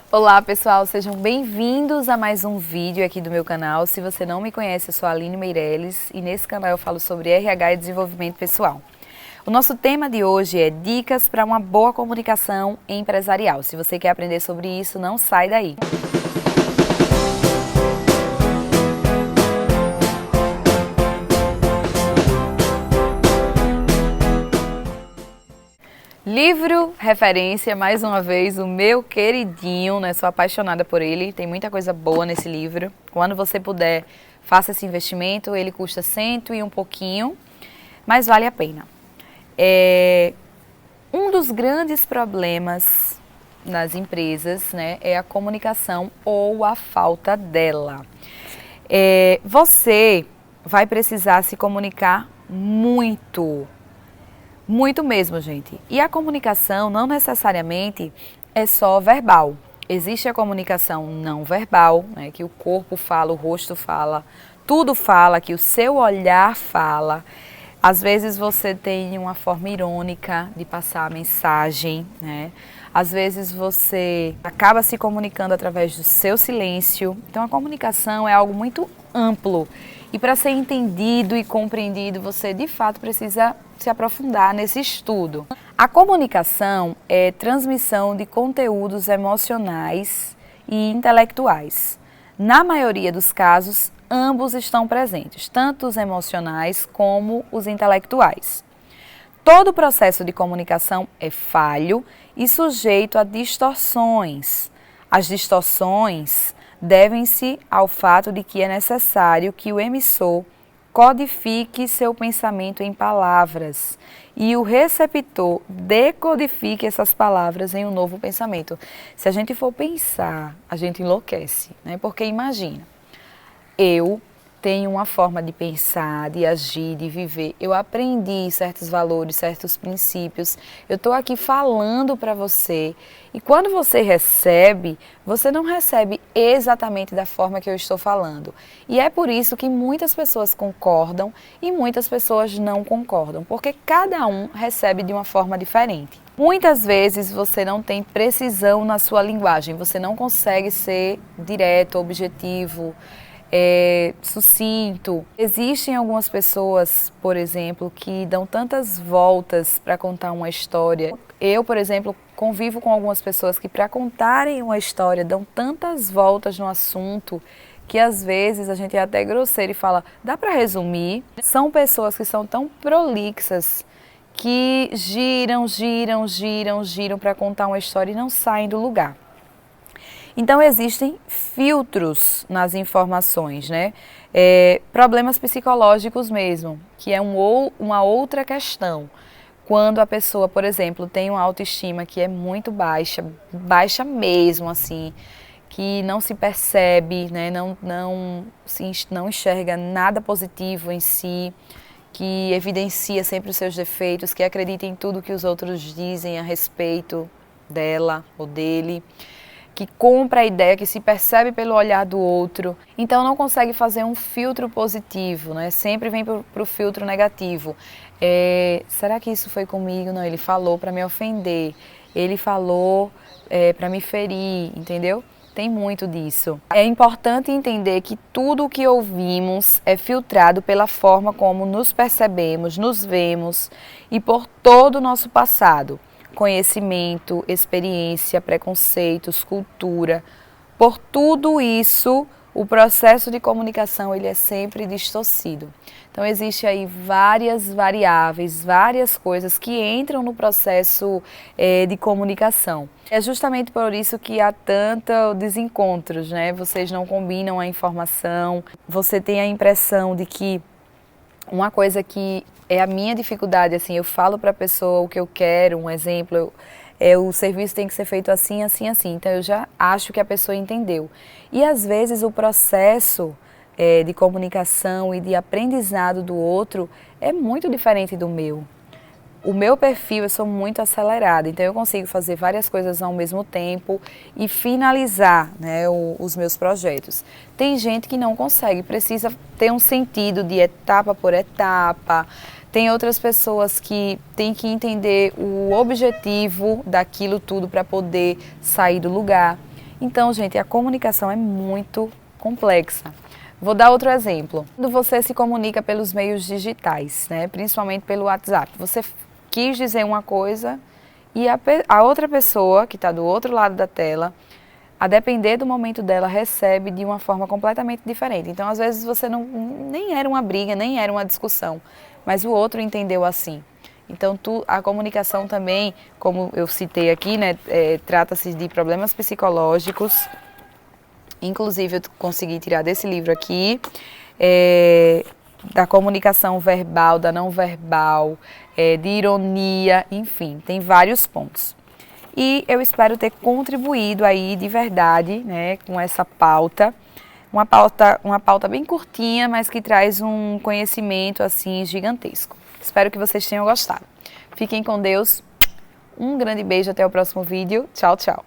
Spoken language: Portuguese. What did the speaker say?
Olá pessoal, sejam bem-vindos a mais um vídeo aqui do meu canal. Se você não me conhece, eu sou a Aline Meirelles e nesse canal eu falo sobre RH e desenvolvimento pessoal. O nosso tema de hoje é dicas para uma boa comunicação empresarial. Se você quer aprender sobre isso, não sai daí. Livro referência, mais uma vez, o meu queridinho, né? Sou apaixonada por ele, tem muita coisa boa nesse livro. Quando você puder, faça esse investimento, ele custa 100 e um pouquinho, mas vale a pena. Um dos grandes problemas nas empresas, né, é a comunicação ou a falta dela. Você vai precisar se comunicar muito mesmo, gente. E a comunicação não necessariamente é só verbal. Existe a comunicação não verbal, né, que o corpo fala, o rosto fala, tudo fala, que o seu olhar fala. Às vezes você tem uma forma irônica de passar a mensagem, né? Às vezes você acaba se comunicando através do seu silêncio. Então a comunicação é algo muito amplo. E para ser entendido e compreendido, você de fato precisa se aprofundar nesse estudo. A comunicação é transmissão de conteúdos emocionais e intelectuais. Na maioria dos casos, ambos estão presentes, tanto os emocionais como os intelectuais. Todo o processo de comunicação é falho e sujeito a distorções. As distorções devem-se ao fato de que é necessário que o emissor codifique seu pensamento em palavras e o receptor decodifique essas palavras em um novo pensamento. Se a gente for pensar, a gente enlouquece, né? Porque imagina, eu tenho uma forma de pensar, de agir, de viver. Eu aprendi certos valores, certos princípios. Eu estou aqui falando para você. E quando você recebe, você não recebe exatamente da forma que eu estou falando. E é por isso que muitas pessoas concordam e muitas pessoas não concordam. Porque cada um recebe de uma forma diferente. Muitas vezes você não tem precisão na sua linguagem. Você não consegue ser direto, objetivo, sucinto. Existem algumas pessoas, por exemplo, que dão tantas voltas para contar uma história. Eu, por exemplo, convivo com algumas pessoas que para contarem uma história dão tantas voltas no assunto que às vezes a gente é até grosseiro e fala, dá para resumir? São pessoas que são tão prolixas que giram para contar uma história e não saem do lugar. Então, existem filtros nas informações, né? Problemas psicológicos mesmo, que é uma outra questão. Quando a pessoa, por exemplo, tem uma autoestima que é muito baixa, baixa mesmo, assim, que não se percebe, né? Não enxerga nada positivo em si, que evidencia sempre os seus defeitos, que acredita em tudo que os outros dizem a respeito dela ou dele, que compra a ideia, que se percebe pelo olhar do outro, então não consegue fazer um filtro positivo, né? Sempre vem para o filtro negativo. Será que isso foi comigo? Não, ele falou para me ofender, ele falou para me ferir, entendeu? Tem muito disso. É importante entender que tudo o que ouvimos é filtrado pela forma como nos percebemos, nos vemos e por todo o nosso passado. Conhecimento, experiência, preconceitos, cultura. Por tudo isso, o processo de comunicação ele é sempre distorcido. Então, existe aí várias variáveis, várias coisas que entram no processo de comunicação. É justamente por isso que há tantos desencontros, né? Vocês não combinam a informação, você tem a impressão de que uma coisa que é a minha dificuldade, assim, eu falo para a pessoa o que eu quero, um exemplo, o serviço tem que ser feito assim, assim, assim, então eu já acho que a pessoa entendeu. E às vezes o processo de comunicação e de aprendizado do outro é muito diferente do meu. O meu perfil, eu sou muito acelerada, então eu consigo fazer várias coisas ao mesmo tempo e finalizar, né, os meus projetos. Tem gente que não consegue, precisa ter um sentido de etapa por etapa. Tem outras pessoas que têm que entender o objetivo daquilo tudo para poder sair do lugar. Então, gente, a comunicação é muito complexa. Vou dar outro exemplo. Quando você se comunica pelos meios digitais, né, principalmente pelo WhatsApp, você quis dizer uma coisa e a outra pessoa que está do outro lado da tela, a depender do momento dela, recebe de uma forma completamente diferente. Então, às vezes, nem era uma briga, nem era uma discussão, mas o outro entendeu assim. Então, a comunicação também, como eu citei aqui, né, trata-se de problemas psicológicos. Inclusive, eu consegui tirar desse livro aqui, da comunicação verbal, da não verbal, de ironia, enfim, tem vários pontos. E eu espero ter contribuído aí de verdade, né, com essa pauta. Uma pauta bem curtinha, mas que traz um conhecimento assim gigantesco. Espero que vocês tenham gostado. Fiquem com Deus. Um grande beijo, até o próximo vídeo. Tchau, tchau.